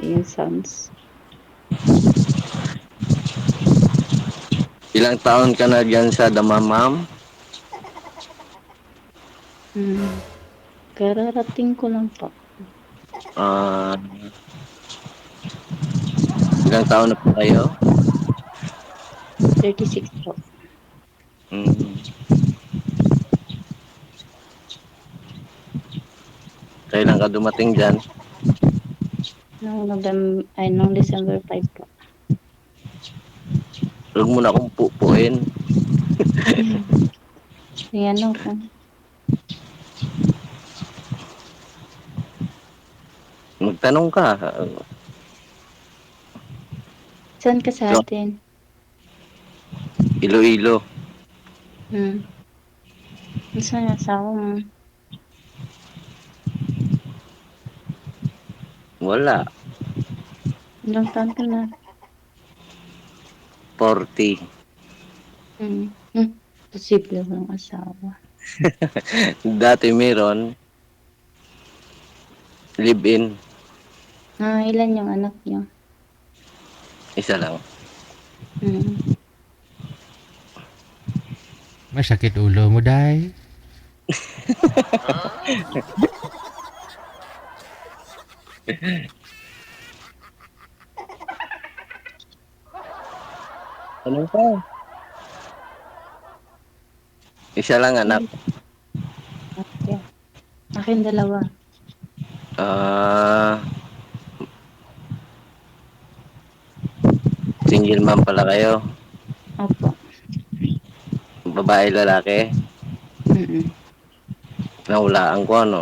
yung sounds. Ilang taon ka na diyan sa Damamam? Hmm, kararating ko lang po. Ah, ilang taon na po kayo? 36 po. Hmm, kailan ka dumating diyan? Nung December 5 po. Huwag mo na akong pupuin. Yung ano po, Magtanong ka. saan ka sa So, atin? Iloilo. Hmm, saan yung asawa mo? Wala. Ilang taon ka na? 40. Posible walang asawa. Dati meron, live-in. Ilan yung anak niyo? Isa lang. Hmm, Masakit ulo mo, Day. Ano ka? Isa lang anak. okay. Akin dalawa. Ah, single mom pala kayo. Opo. Babae, lalaki. Mm. Nahulaan ko ano.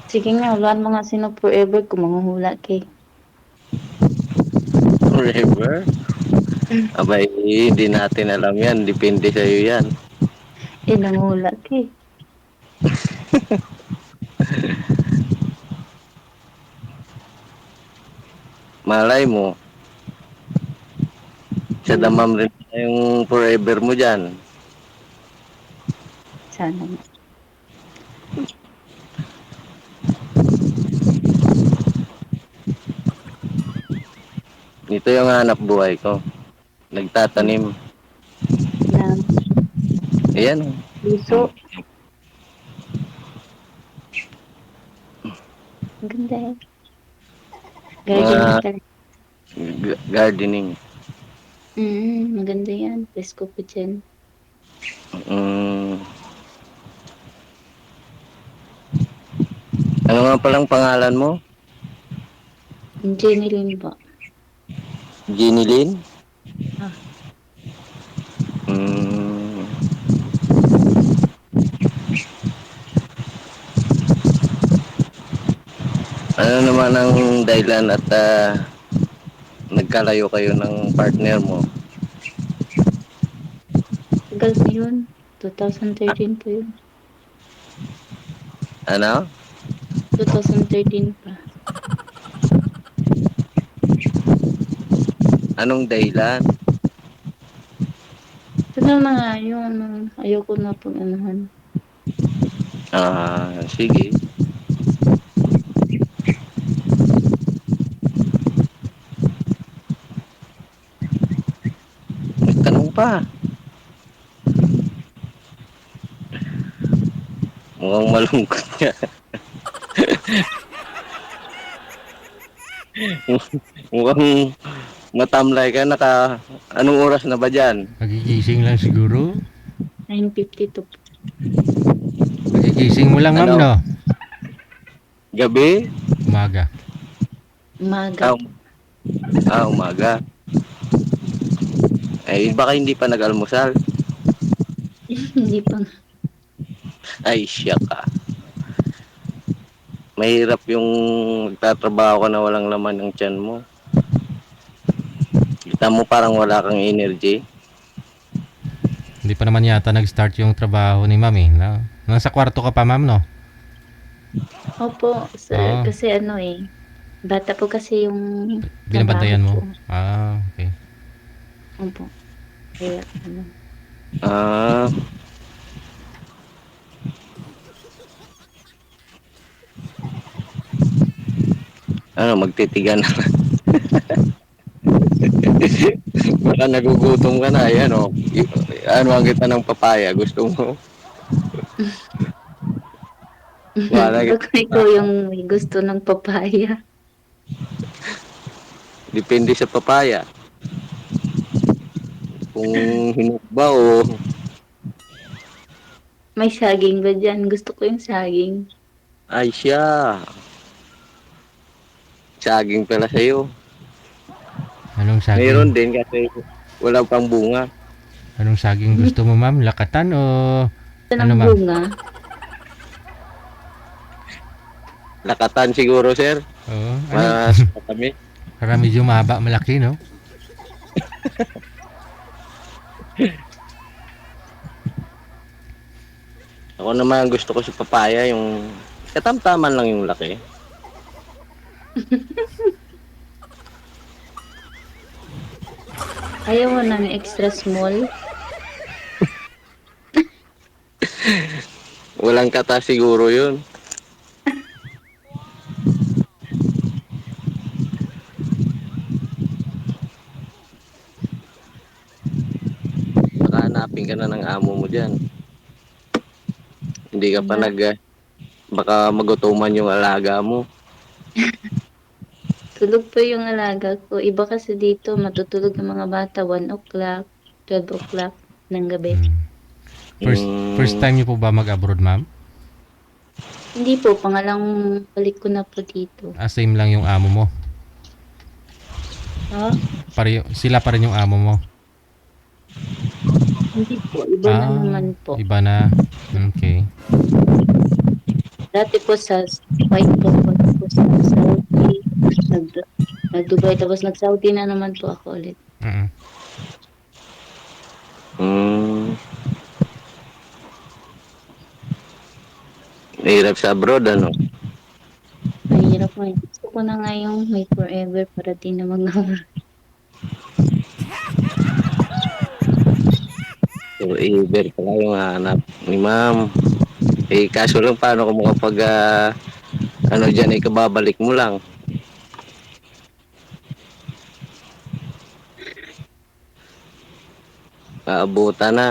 Sige nga, hulaan mo nga sino forever kung manghuhula kay. Forever? Abay, hindi natin alam yan. Depende sa'yo yan. Nanguhula kay. Malay mo, sa Hmm, damam rin yung forever mo dyan. sana nga. Ito yung hanap buhay ko. Hmm. Nagtatanim. Na Ayan. puso. Oh. Ang ganda eh. Gardening Mga talaga. gardening. Maganda yan. Presko ko dyan. Mm, ano nga palang pangalan mo? Jenny Lynn ba? Ginny Lynn? Ah, Mm, ano naman ang dahilan at nagkalayo kayo ng partner mo? tagal na yun. 2013 po yun. Ano? 2013 pa. Anong dahilan? Tagal na nga yun. Ayoko na pong anuhan. Ah, sige. Tanong pa. Mukhang malungkot ka. Mukhang matamlay ka. Anong oras na ba dyan? Magigising lang siguro. 9:52 po. Magigising mo lang, ma'am, Ano? no? Gabi? Umaga. Umaga Ah, po. umaga. Eh, baka hindi pa nag-almusal. Hindi pa nga. Ay, siya ka. Mahirap yung magtatrabaho ka na walang laman ng tiyan mo. Kita mo parang wala kang energy. Hindi pa naman yata nag-start yung trabaho ni ma'am, eh. Nasa kwarto ka pa, ma'am, no? Opo, Oo. kasi ano eh. Bata po kasi yung trabaho Binabantayan ko. mo. Ah, okay. Opo. Kaya ano. Ah, Ano, magtitigan na. Baka nagugutom ka na, ayan o. Ano ang kita ng papaya, gusto mo? Wala Baka ikaw yung may gusto ng papaya. depende sa papaya. Kung hinog ba o May saging ba dyan? Gusto ko yung saging. ay siya. Saging pala sa'yo. Anong Mayroon saging? din kasi wala pang bunga. Anong saging gusto mo, ma'am? Lakatan o Ito ano, ng ma'am? bunga. Lakatan siguro, sir. Oo. Ano? Mas kami. Para medyo mahaba, malaki, no? Ako naman gusto ko sa papaya yung katamtaman lang yung laki. Ayaw mo ng extra small? Walang kata siguro yun. Baka hanapin ka na ng amo mo dyan. Hindi ka pa Nga. baka magutuman yung alaga mo. Tulog pa yung alaga ko. Iba kasi dito, matutulog ang mga bata 1 o'clock, 12 o'clock ng gabi. Hmm. First Mm, time niyo po ba mag-abroad, ma'am? Hindi po, pangalang balik ko na po dito. Same lang yung amo mo. Ha? Sila pa rin yung amo mo. Hindi po, iba na naman po. Iba na. Okay. Dati po sa Kuwait po ako, tapos nag-Saudi, nag- nag-Dubai, tapos nag-Saudi na naman po ako ulit. Mm. mm, Mahirap sa abroad, ano? Mahirap mo yun. Gusto ko na nga yung may forever para di na Forever pala yung hanap ni ma'am. Eh, kaso lang paano kung kapag ano dyan, kababalik mo lang. Aabutan na.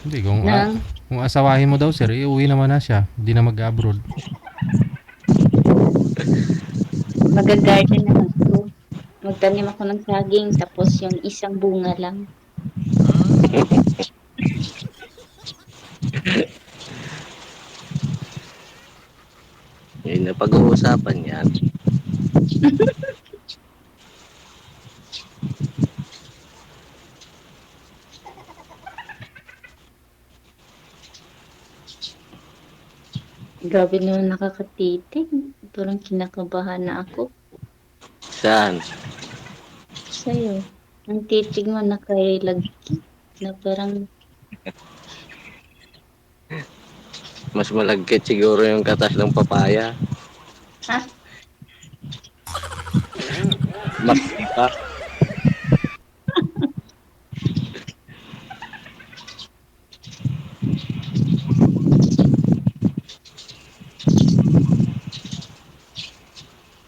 Hindi, nang kung asawahin mo daw, sir, iuwi naman na siya. Hindi na mag-abroad. mag-garden naman ako. Magtanim ako ng saging, tapos yung isang bunga lang. Yun na pag-uusapan yan. Grabe naman nakakatitig. Parang kinakabahan na ako Saan? sa'yo. Ang titig mo nakailagki na parang Mas malagkit siguro yung katas ng papaya. ha? Makita.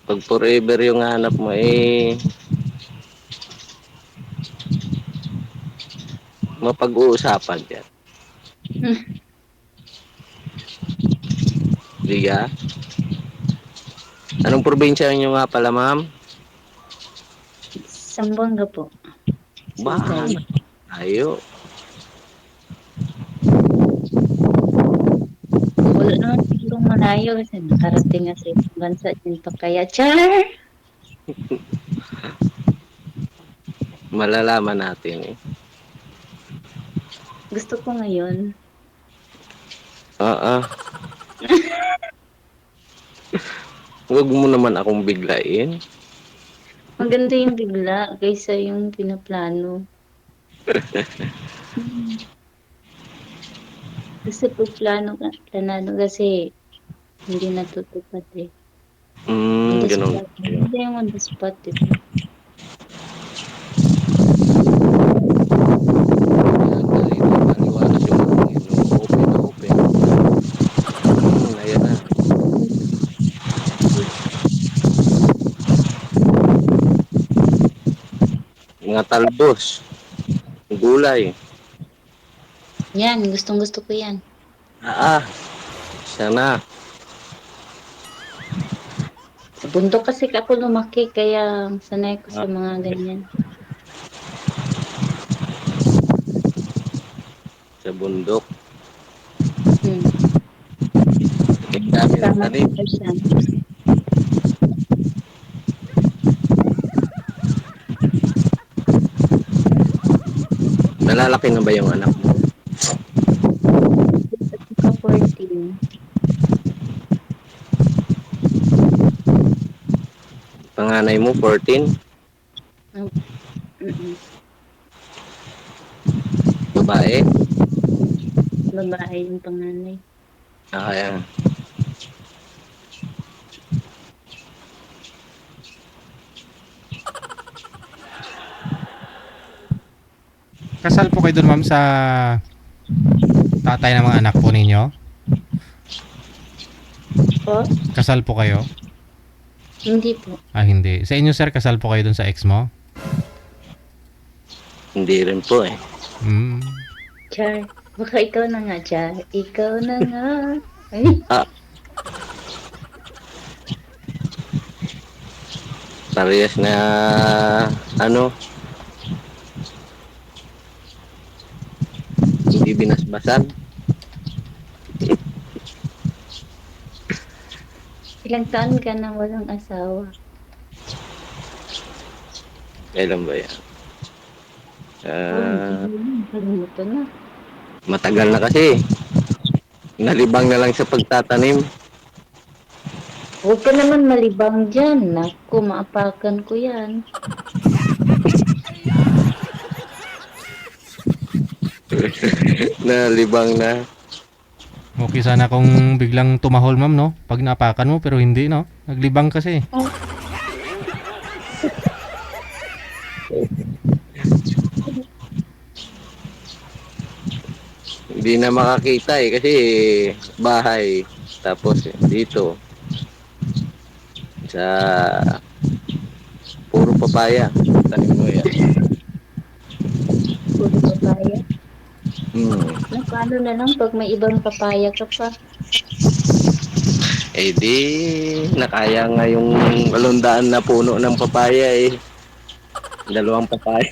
Pag forever yung hanap mo, mapag-uusapan yan. Diga? Anong probinsya nyo nga pala, ma'am? Sambanga po. Ba? Sugay. Ayo. Wala naman sigurong malayo kasi nakarating nga sa ibang bansa din pa kaya. Char! Malalaman natin eh. Gusto ko ngayon. Oo. Huwag mo naman akong biglain. Maganda yung bigla kaysa yung pinaplano. Kasi pag planado kasi hindi natutupad eh. On the Ganun. spot. Hindi yung on the spot, diba? Maliwanag yung open na open. Ayan na. mga talbos, gulay. Yan, gustong gusto ko yan. Sana. Sa bundok kasi ako lumaki, kaya sanay ko sa Ah, mga ganyan. sa bundok. Hmm. Ang dami ng Tama tanim. ka siya. Nalalaki na ba yung anak mo? At saka 14. Panganay mo, 14? Mm, mm. Babae? Babae yung panganay. Ayan. Kasal po kayo doon, ma'am, sa tatay ng mga anak po ninyo? Po? Kasal po kayo? Hindi po. Ah, hindi. Sa inyo, sir, kasal po kayo doon sa ex mo? Hindi rin po eh. Hmm. Char. Baka ikaw na nga, Char. Ikaw na nga. Ay, Ah, parehas na ano, hindi binasbasan. ilang taon ka na walang asawa? Kailan ba yan? Oh, Ah, nakalimutan na. matagal na kasi. Nalibang na lang sa pagtatanim. Huwag ka naman malibang dyan. Naku, maapakan ko yan. Nalibang na. Okay sana kung biglang tumahol, ma'am, no? Pag napakan mo, pero hindi, no? Naglibang kasi. Oh, Hindi na makakita eh kasi bahay. Tapos dito sa puro papaya. Tanim mo yan. puro papaya. Hmm. Na, paano na lang pag may ibang papaya ka pa? Eh di, nakaya nga yung 800 na puno ng papaya eh. Dalawang papaya.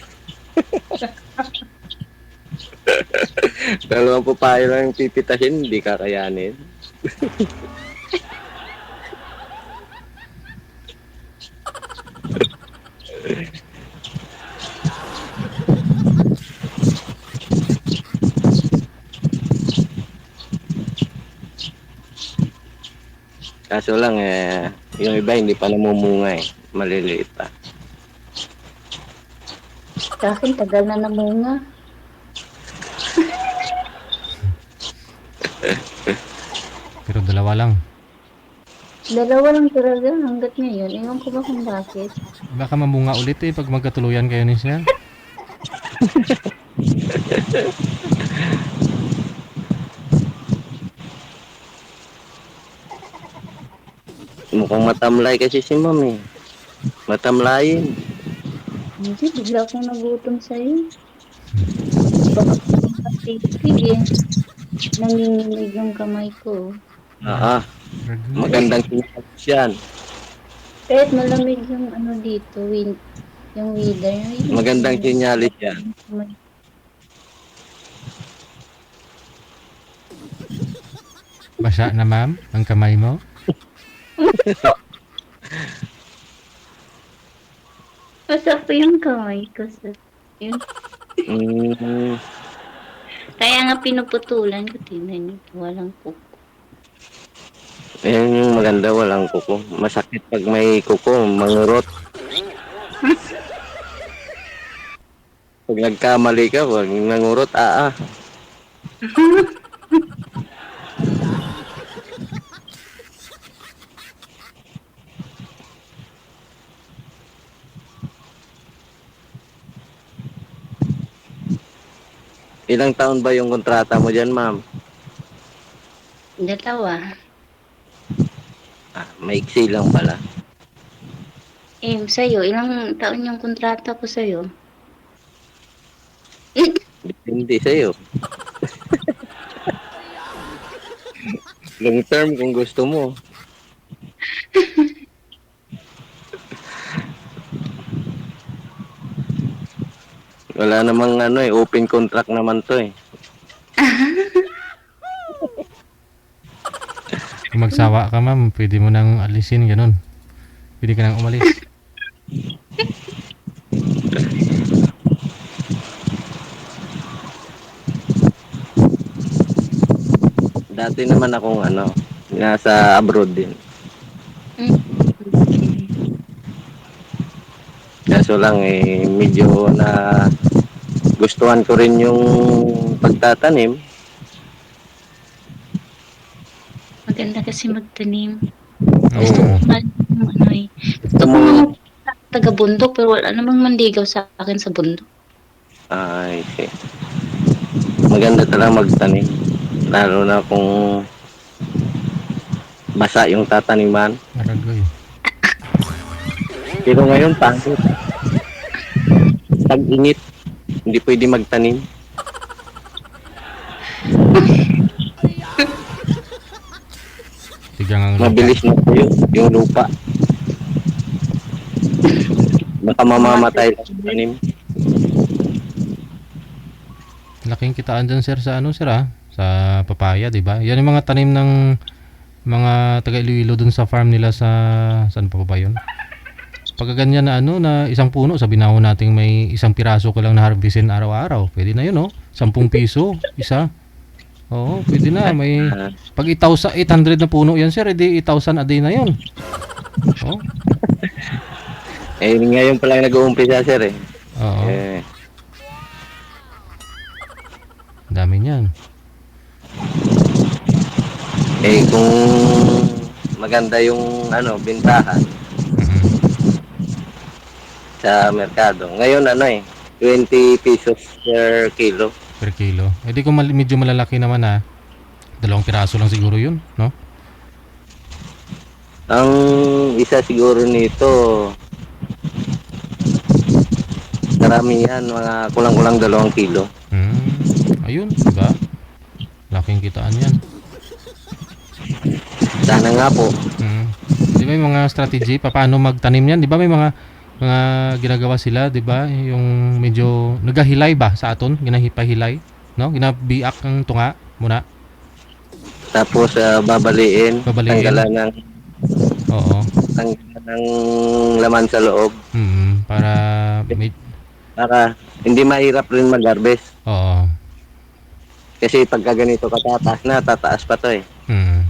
Dalawang papaya lang yung pipitahin, hindi kakayanin. Kaso lang eh, yung iba hindi pa namumunga eh. Maliliit pa. Sa akin, tagal na namunga. Pero dalawa lang. Dalawa lang talaga hanggat ngayon. Ewan ko ba kung bakit. Baka mamunga ulit eh pag magkatuluyan kayo ni sir. Mukhang matamlay kasi si ma'am eh. Matamlayin. Hindi, bigla akong nagutom sa'yo. Baka sisig eh. Nanginginig yung kamay ko. Ah, Ragu. magandang sinyalis yan. Kahit malamig yung ano dito, yung weather. Yung Magandang sinyalis yan. kamay. Basa na, ma'am, ang kamay mo. Masakto yung kamay ko sa yun. Mm, Kaya nga pinuputulan ko, tingnan niyo, walang kuko. yan yung maganda, walang kuko. Masakit pag may kuko, mangurot. Pag nagkamali ka, wag nangurot, Ilang taon ba yung kontrata mo dyan, ma'am? Dalawa. Maiksi lang pala. Sa'yo, ilang taon yung kontrata ko sa'yo? Hindi sa'yo. Long term kung gusto mo. Wala namang ano eh, open contract naman to eh. Kung magsawa ka, ma'am, pwede mo nang alisin, ganun. Pwede ka nang umalis. Dati naman akong ano, nasa abroad din. Mm, okay. Kaso lang eh, medyo na gustuhan ko rin yung pagtatanim. Maganda kasi magtanim. Gusto ko Oo. nga ano eh. Gusto Gusto ko mo, nga taga-bundok pero wala namang manligaw sa akin sa bundok. ay, maganda talaga magtanim. Lalo na kung basa yung tataniman. Aragoy. Pero ngayon, pangit. Tag-init. Hindi pwede magtanim. Tigang ang lupa. Mabilis na po yung lupa. Baka mamamatay lang sa tanim. Laking kitaan dyan, sir, sa ano, sir, sa papaya, di ba? Yan yung mga tanim ng mga taga Iloilo dun sa farm nila sa saan pa ba yun? Pagka ganyan na ano na isang puno, sabi na natin may isang piraso ko lang na harvestin araw-araw. Pwede na yun, no? 10 piso isa. Oo, pwede na. May pag 800 na puno yan, sir, edi 1,000 a day na yun. Oo. Eh, ngayon pa lang nag-uumpisa, sir eh. Oo. Eh, Dami niyan. kung maganda yung ano, bintahan Mhm. sa merkado. Ngayon ano eh, 20 pesos per kilo. Per kilo. Edi kung medyo malalaki naman, 2 piraso lang siguro yun, no? Ang isa siguro nito, karamihan, mga kulang-kulang 2 kilo. Ayun, diba? Laking kitaan yan. Sana nga po. Di ba may mga strategy paano magtanim yan? Di ba may mga ginagawa sila, di ba? Yung medyo nagahilay ba sa aton? Ginahipahilay, no? Ginabiak ang tunga muna. Tapos babaliin, Babaliin. Oo. tanggalan ng laman sa loob. Para Para hindi mahirap rin mag-harvest. oo. Kasi pagka ganito katataas na, tataas pa to eh.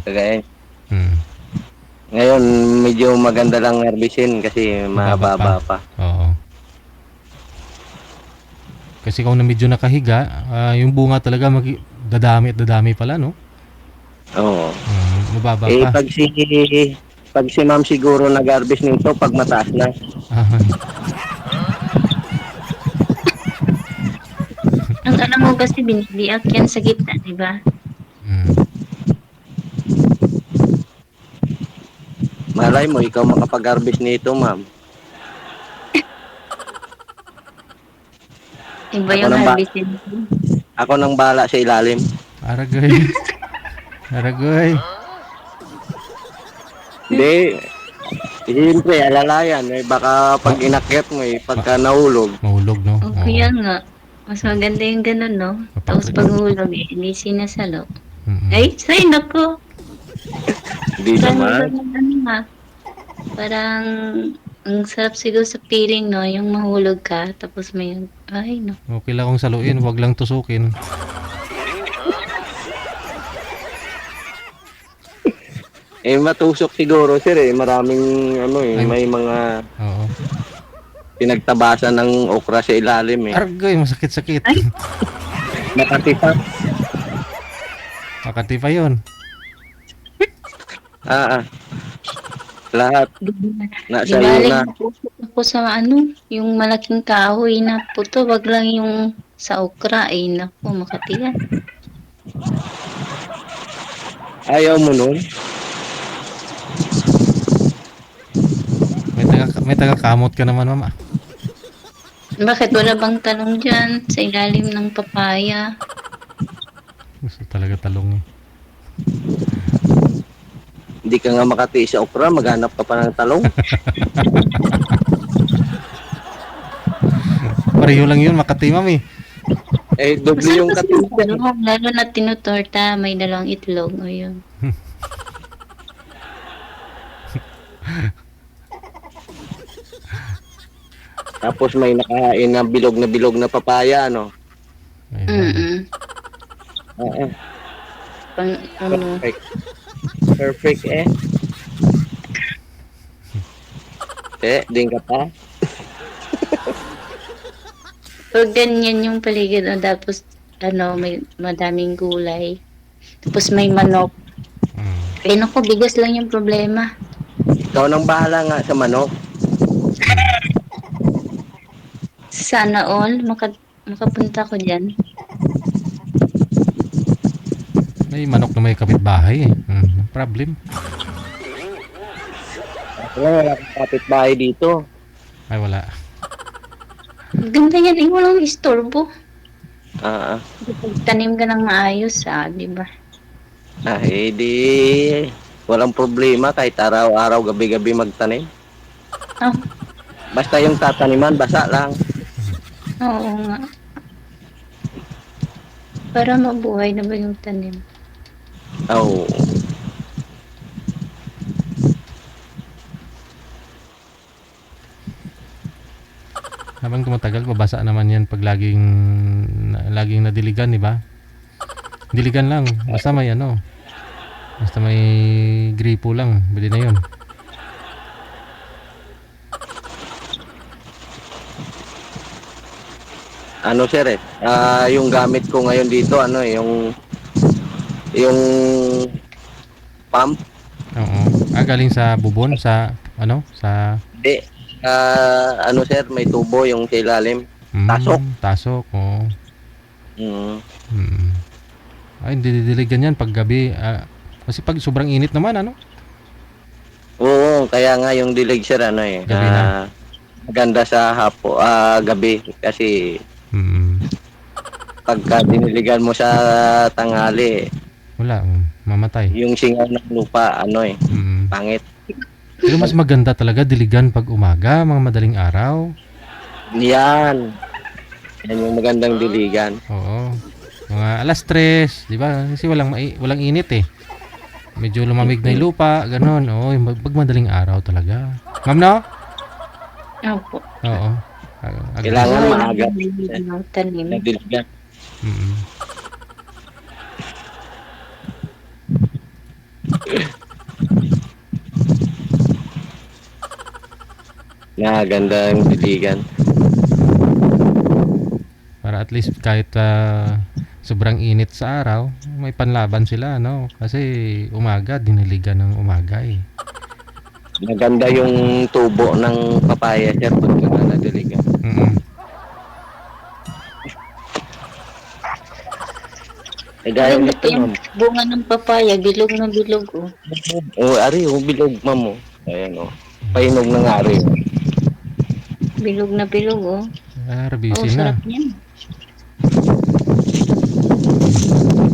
Kagaya. Ngayon, medyo maganda lang harvestin kasi mababa pa. Oo. Kasi kung na medyo nakahiga, yung bunga talaga dadami at dadami pala, no? Oo. Mababa Eh, pa. pag si ma'am siguro nag-harvest nito, pag mataas na. Ang alam mo kasi binibiak yan sa gitna, di ba? Malay mo, ikaw makapag-harvest nito, ma'am. Iba Ako yung nang harvestin. Ako nang bala sa ilalim. Aragoy. Aragoy. Hindi. Siyempre, alalayan. Eh, baka pag inakyat mo eh, pagka nahulog. Mahulog, no? O kaya nga. Mas maganda yung ganun, no? Tapos paghulog hindi sinasalo. Ay, say, naku. Hindi naman. Parang ang sarap siguro sa feeling, no? Yung mahulog ka, tapos may, ay, no. Okay lang kung saluin, wag lang tusukin. Eh, matusok siguro, sir eh. Maraming, ano eh, may mga Oo. pinagtabasan ng okra sa ilalim eh. Argoy, masakit-sakit. Ay. Nakatipa. Makati pa yun. Lahat. Nasa iyo Di na. ako sa ano, yung malaking kahoy na puto, wag lang yung sa okra, ay naku, makatiyan. Ayaw mo nun? May taga-kamot ka naman, mama. Bakit wala bang talong dyan sa ilalim ng papaya? Gusto talaga talong eh. Hindi ka nga makatiis sa okra, maghanap ka pa ng talong. Pareho lang yun, Makati ma'am eh. Eh, doble Masarap yung kasi katiis. yung talong, lalo na tinutorta, may dalawang itlog. O yun. Tapos may nakain na bilog na papaya, ano? Ayun lang. Mm-mm. Oo, Pang, ano, perfect. Perfect eh. Din ka pa. pag ganyan yung paligid, tapos, may madaming gulay. Tapos may manok. Mm. Eh, naku, bigas lang yung problema. Ikaw nang bahala nga sa manok. Sana all, makapunta ko dyan. May manok na may kapitbahay eh. Problem. Wala kang kapitbahay dito. Ay wala. Ganda yan, walang istorbo. Ah, Tanim ka ng maayos, di ba? di walang problema kahit araw-araw, gabi-gabi magtanim. Oh, Basta yung tataniman, basa lang. oo nga. Para mabuhay na ba yung tanim? Oh, Habang tumatagal, babasa naman yan pag laging nadiligan, di ba? Diligan lang. Basta may ano. Basta may gripo lang. Pwede na yun. ano sir yung gamit ko ngayon dito, yung pump. Oo. Galing sa bubon, sa ano? Sa Di, sir, may tubo yung sa ilalim. Tasok. Tasok. Oo. Mm. Mm. Ay, hindi didiligan yan pag gabi. Kasi pag sobrang init naman, ano? Oo, kaya nga yung dilig sir, Gabi na. maganda sa gabi kasi Mm. pagka diniligan mo sa tanghali, Wala. Mamatay. yung singaw ng lupa, Mm. pangit. Pero mas maganda talaga diligan pag umaga, mga madaling araw. Yan. Yan yung magandang diligan. Oo. Mga alas 3, di ba? Kasi walang init eh. Medyo lumamig na yung lupa, gano'n. Oo, pag madaling araw talaga. Ma'am, no? Opo. Oo. Kailangan Buhay maaga ng tanim. na diligan. Mm. Na ganda yung diligan. Para at least kahit sobrang init sa araw, may panlaban sila, no? Kasi umaga, diniligan ng umaga eh. Maganda yung tubo ng papaya sir pagka nadiligan. Mm. Gaya Maganda nito, pa yung ma'am. bunga ng papaya, bilog na bilog, oh. Ari, bilog, ma'am. Ayan, Painog ng ari. Bilog na bilog, oh. Busy na. Sarap niyan.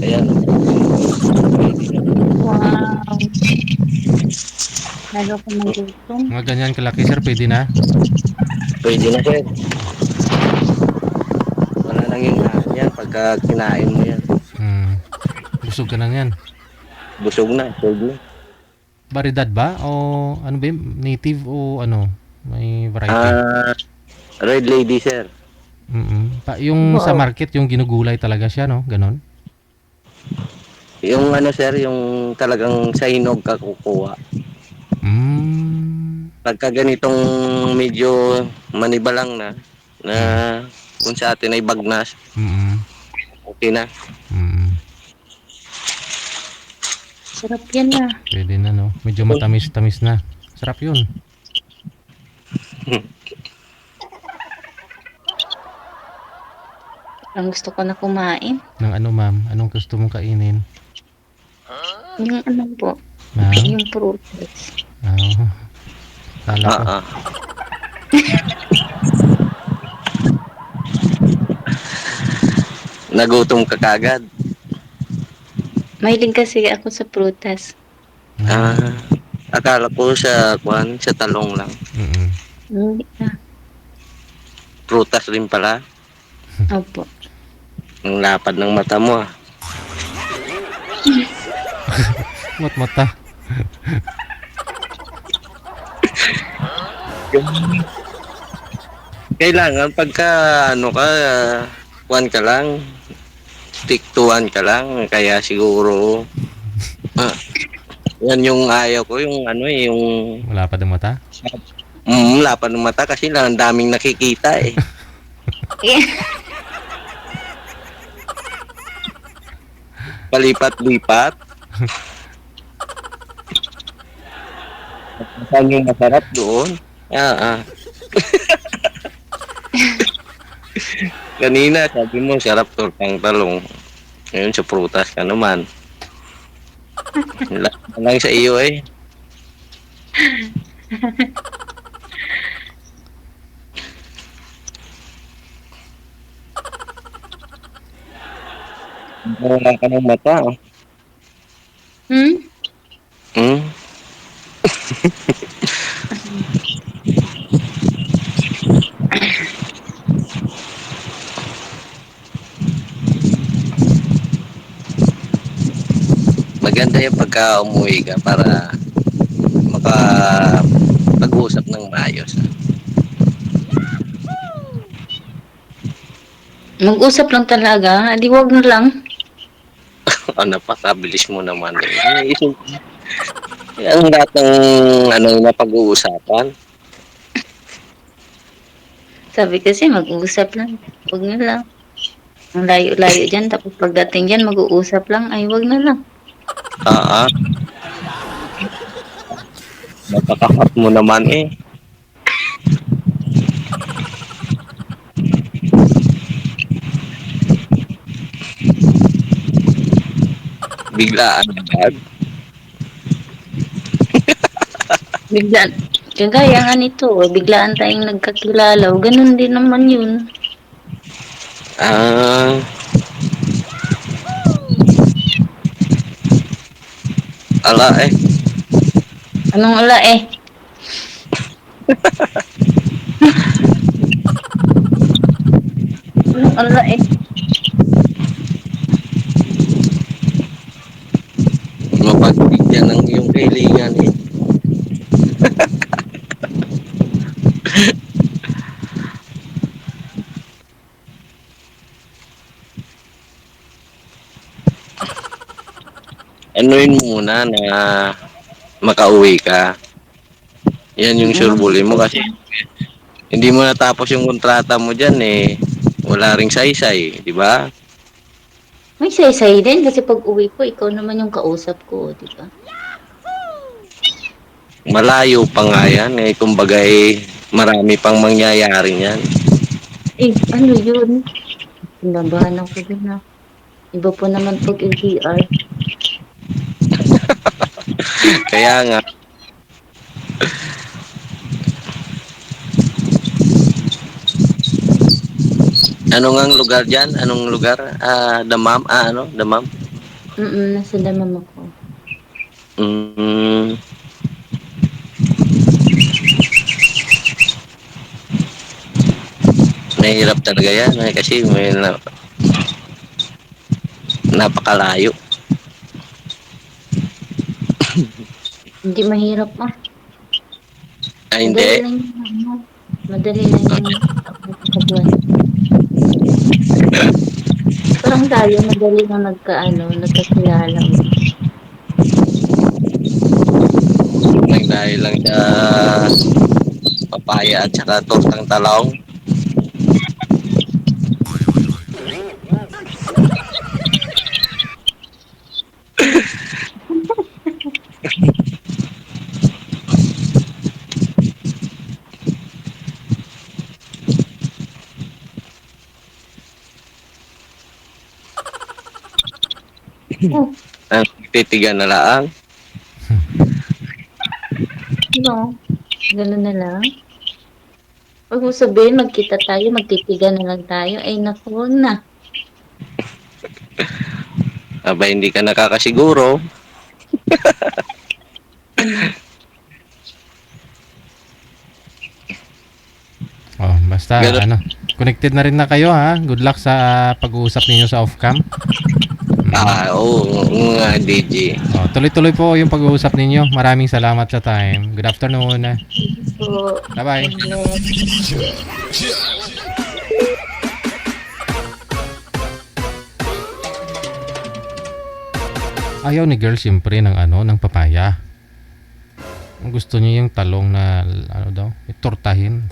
Ayan. Wow. Lalo ko magutom. Mga ganyan kalaki, sir, pwede na. Pwede na sir. Wala nang yung yan pagka kinain mo yan. Busog ka na yan. Busog na, pwede. Baridad ba? O ano ba yun? Native o ano? May variety? Red lady sir. Yung sa Wow. market, yung ginugulay talaga siya, no? Ganon? Yung sir, yung talagang sa hinog ka kukuha. Pagka ganitong medyo manibalang na kung sa atin ay bagnas, okay na. Sarap yan, ah. Pwede na, no? Medyo matamis-tamis na. Sarap yun. Ang gusto ko na kumain. Ng ano, ma'am? Anong gusto mong kainin? Yung ano po, Ma'am? yung prutas. Kala ko. Nagutom ka kagad. Mahilig kasi ako sa prutas. Ah, akala ko sa talong lang. Mm. Hindi na. Prutas rin pala. Opo. Ang lapad ng mata mo. Mata. Kailangan pagka ano ka, kuwan ka lang, stick to one ka lang. Kaya siguro, ah, yan yung ayaw ko, yung ano yung Wala pa ng mata? lapad ng mata kasi lang ang daming nakikita eh. Palipat-lipat. Saan yung masarap doon? Ah. Kanina sabi mo sarap tortang talong. Ngayon sa prutas ka naman. Wala lang sa iyo eh. Wala ka ng mata. Oh. Hmm? Hmm? Maganda yung pagka umuwi ka para makapag-usap ng maayos. Mag-usap lang talaga. Di wag na lang. Napakabilis mo naman eh. Ang lahat ng ano, napag-uusapan. Sabi kasi mag-usap lang. Wag na lang. Ang layo-layo dyan. Tapos pagdating dyan, mag-uusap lang. Ay, wag na lang. Ah, napaka-hot mo naman eh. Biglaan agad. Biglaan. Kagaya nga nito. Biglaan tayong nagkakilala. O, ganun din naman yun. Ah, ala eh. Anong ala eh? Anong ala eh? Mapagbigyan ng iyong kailangan eh. Anuin mo muna na makauwi ka. Yan yung sureball mo kasi hindi mo natapos yung kontrata mo dyan eh. Wala ring saysay, di ba? May say-say din kasi pag uwi ko, ikaw naman yung kausap ko, di ba? Malayo pa nga yan eh. Kumbaga eh, marami pang mangyayari yan. Eh, ano yun? Pinabahan ako dun na. Iba po naman pag LDR. Kaya nga, ano ngang lugar dyan? Anong lugar? Damam? Damam? Nasa damam ako. Mm, mahirap talaga yan eh, kasi napakalayo. Hindi mahirap ah. Madali Hindi. lang yung ano. Madali lang yung pagkakatuan. Parang tayo, madali lang nagkakilala. Dahil lang sa papaya at saka tortang talong. Oh, Ang titigan na lang. no. Ganun na lang. Pag mo sabihin, magkita tayo, magtitigan na lang tayo. Ay, naku, wag na. Aba, hindi ka nakakasiguro. Oh, basta Ganun. connected na rin na kayo ha. Good luck sa pag-uusap ninyo sa off-cam. Oo nga, DJ. Oh, tuloy-tuloy po yung pag-uusap ninyo. Maraming salamat sa time. Good afternoon. So, Bye-bye. Ayaw ni girl siyempre ng ng papaya. Ang gusto niya yung talong na ano daw, itortahin.